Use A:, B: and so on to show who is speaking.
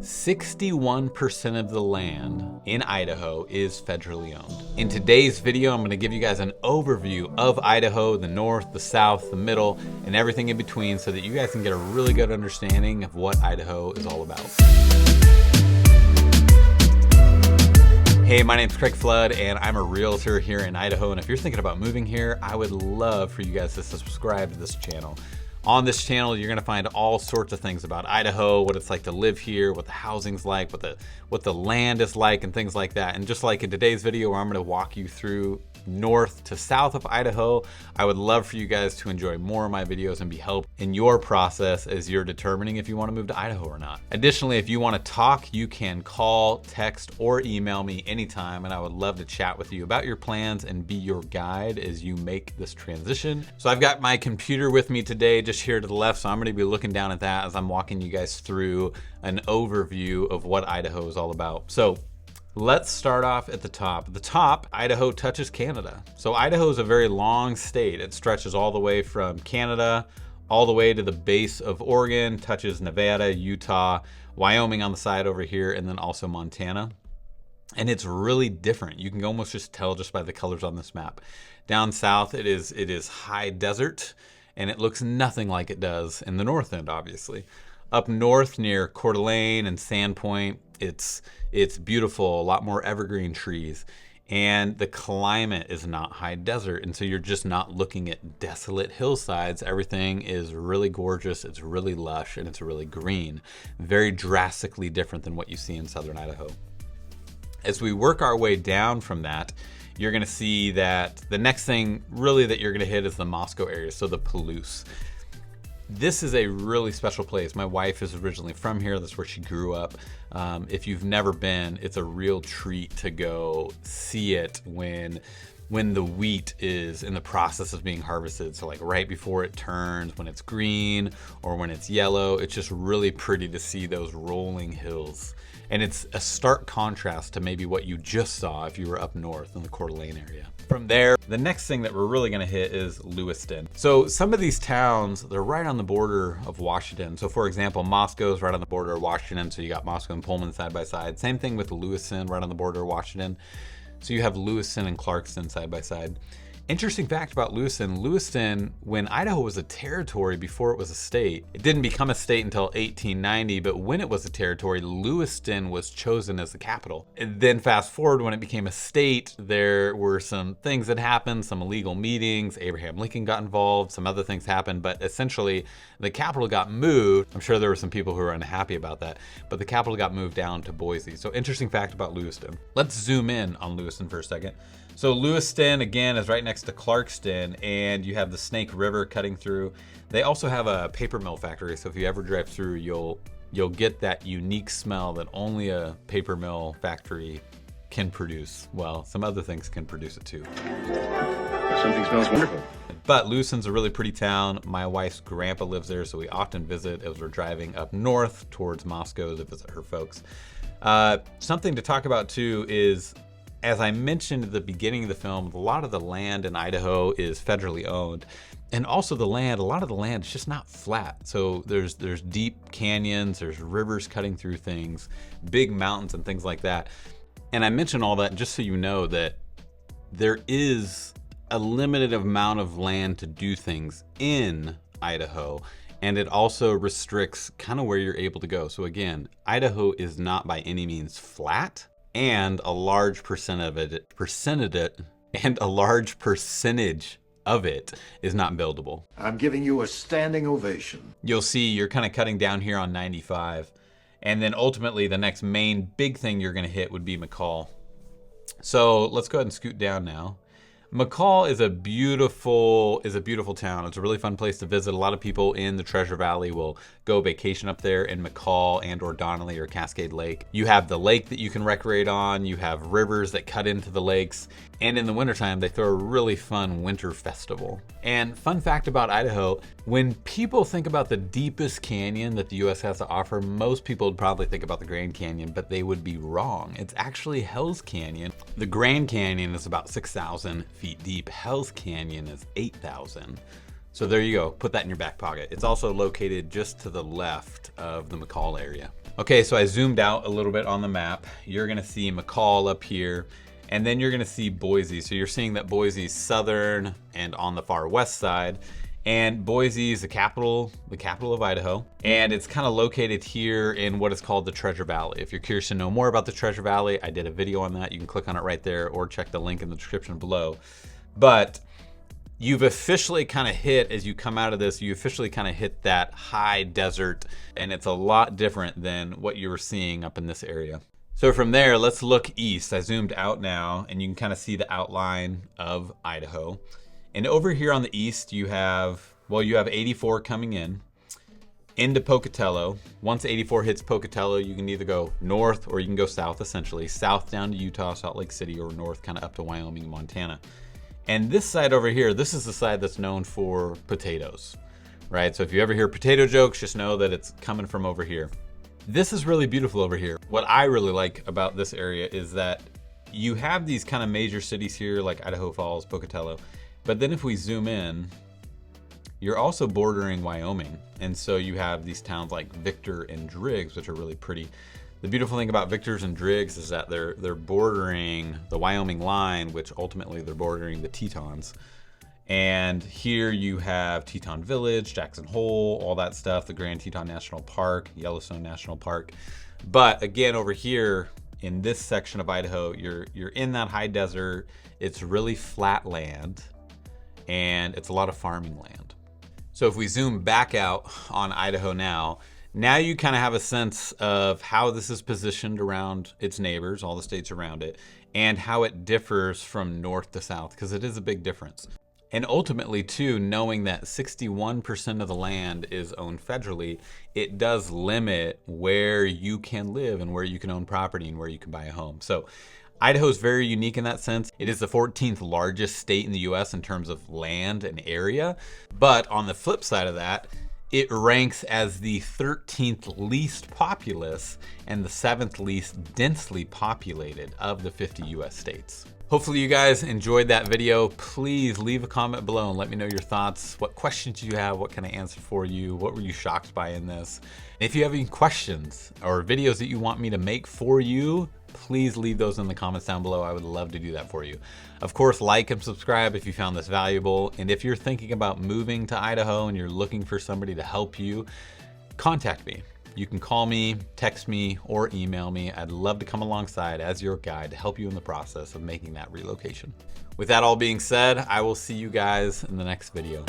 A: 61% of the land in Idaho is federally owned. In today's video, I'm going to give you guys an overview of Idaho, the north, the south, the middle, and everything in between so that you guys can get a really good understanding of what Idaho is all about. Hey, my name's Craig Flood, and I'm a realtor here in Idaho, and if you're thinking about moving here, I would love for you guys to subscribe to this channel. On this channel, you're gonna find all sorts of things about Idaho, what it's like to live here, what the housing's like, what the land is like, and things like that. And just like in today's video where I'm gonna walk you through north to south of Idaho, I would love for you guys to enjoy more of my videos and be helped in your process as you're determining if you wanna move to Idaho or not. Additionally, if you wanna talk, you can call, text, or email me anytime, and I would love to chat with you about your plans and be your guide as you make this transition. So I've got my computer with me today, just here to the left, so I'm gonna be looking down at that as I'm walking you guys through an overview of what Idaho is all about. So let's start off at the top. At the top, Idaho touches Canada. So Idaho is a very long state. It stretches all the way from Canada, all the way to the base of Oregon, touches Nevada, Utah, Wyoming on the side over here, and then also Montana. And it's really different. You can almost just tell just by the colors on this map. Down south, it is high desert, and it looks nothing like it does in the north end, obviously. Up north near Coeur d'Alene and Sandpoint, it's beautiful, a lot more evergreen trees, and the climate is not high desert, and so you're just not looking at desolate hillsides. Everything is really gorgeous, it's really lush, and it's really green. Very drastically different than what you see in southern Idaho. As we work our way down from that, you're gonna see that the next thing really that you're gonna hit is the Moscow area, so the Palouse. This is a really special place. My wife is originally from here. That's where she grew up. If you've never been, it's a real treat to go see it when the wheat is in the process of being harvested. So like right before it turns, when it's green or when it's yellow, it's just really pretty to see those rolling hills. And it's a stark contrast to maybe what you just saw if you were up north in the Coeur d'Alene area. From there, the next thing that we're really gonna hit is Lewiston. So some of these towns, they're right on the border of Washington. So for example, Moscow's right on the border of Washington. So you got Moscow and Pullman side by side. Same thing with Lewiston, right on the border of Washington. So you have Lewiston and Clarkston side by side. Interesting fact about Lewiston, when Idaho was a territory before it was a state, it didn't become a state until 1890, but when it was a territory, Lewiston was chosen as the capital. And then fast forward, when it became a state, there were some things that happened, some illegal meetings, Abraham Lincoln got involved, some other things happened, but essentially the capital got moved. I'm sure there were some people who were unhappy about that, but the capital got moved down to Boise. So interesting fact about Lewiston. Let's zoom in on Lewiston for a second. So Lewiston, again, is right next to Clarkston, and you have the Snake River cutting through. They also have a paper mill factory, so if you ever drive through, you'll get that unique smell that only a paper mill factory can produce. Well, some other things can produce it too.
B: Something smells wonderful.
A: But Lewiston's a really pretty town. My wife's grandpa lives there, so we often visit as we're driving up north towards Moscow to visit her folks. Something to talk about too is, as I mentioned at the beginning of the film, a lot of the land in Idaho is federally owned. And also a lot of the land is just not flat. So there's deep canyons, there's rivers cutting through things, big mountains and things like that. And I mention all that just so you know that there is a limited amount of land to do things in Idaho. And it also restricts kind of where you're able to go. So again, Idaho is not by any means flat, and a large percentage of it is not buildable.
B: I'm giving you a standing ovation.
A: You'll see you're kind of cutting down here on 95. And then ultimately the next main big thing you're gonna hit would be McCall. So let's go ahead and scoot down now. McCall is a beautiful town. It's a really fun place to visit. A lot of people in the Treasure Valley will go vacation up there in McCall and or Donnelly or Cascade Lake. You have the lake that you can recreate on. You have rivers that cut into the lakes. And in the wintertime, they throw a really fun winter festival. And fun fact about Idaho, when people think about the deepest canyon that the US has to offer, most people would probably think about the Grand Canyon, but they would be wrong. It's actually Hell's Canyon. The Grand Canyon is about 6,000 feet deep. Hell's Canyon is 8,000. So there you go, put that in your back pocket. It's also located just to the left of the McCall area. Okay, so I zoomed out a little bit on the map. You're gonna see McCall up here, and then you're gonna see Boise. So you're seeing that Boise's southern and on the far west side. And Boise is the capital of Idaho. And it's kind of located here in what is called the Treasure Valley. If you're curious to know more about the Treasure Valley, I did a video on that. You can click on it right there or check the link in the description below. But you've officially kind of hit, as you come out of this, you officially kind of hit that high desert, and it's a lot different than what you were seeing up in this area. So from there, let's look east. I zoomed out now, and you can kind of see the outline of Idaho. And over here on the east, you have 84 coming in into Pocatello. Once 84 hits Pocatello, you can either go north or you can go south, essentially. South down to Utah, Salt Lake City, or north kind of up to Wyoming, Montana. And this side over here, this is the side that's known for potatoes, right? So if you ever hear potato jokes, just know that it's coming from over here. This is really beautiful over here. What I really like about this area is that you have these kind of major cities here like Idaho Falls, Pocatello. But then if we zoom in, you're also bordering Wyoming. And so you have these towns like Victor and Driggs, which are really pretty. The beautiful thing about Victor's and Driggs is that they're bordering the Wyoming line, which ultimately they're bordering the Tetons. And here you have Teton Village, Jackson Hole, all that stuff, the Grand Teton National Park, Yellowstone National Park. But again, over here in this section of Idaho, you're in that high desert. It's really flat land, and it's a lot of farming land. So if we zoom back out on Idaho now you kind of have a sense of how this is positioned around its neighbors, all the states around it, and how it differs from north to south, because it is a big difference. And ultimately too, knowing that 61% of the land is owned federally, it does limit where you can live and where you can own property and where you can buy a home. So Idaho is very unique in that sense. It is the 14th largest state in the US in terms of land and area. But on the flip side of that, it ranks as the 13th least populous and the 7th least densely populated of the 50 US states. Hopefully you guys enjoyed that video. Please leave a comment below and let me know your thoughts. What questions you have, what can I answer for you? What were you shocked by in this? If you have any questions or videos that you want me to make for you, please leave those in the comments down below. I would love to do that for you. Of course, like and subscribe if you found this valuable. And if you're thinking about moving to Idaho and you're looking for somebody to help you, contact me. You can call me, text me, or email me. I'd love to come alongside as your guide to help you in the process of making that relocation. With that all being said, I will see you guys in the next video.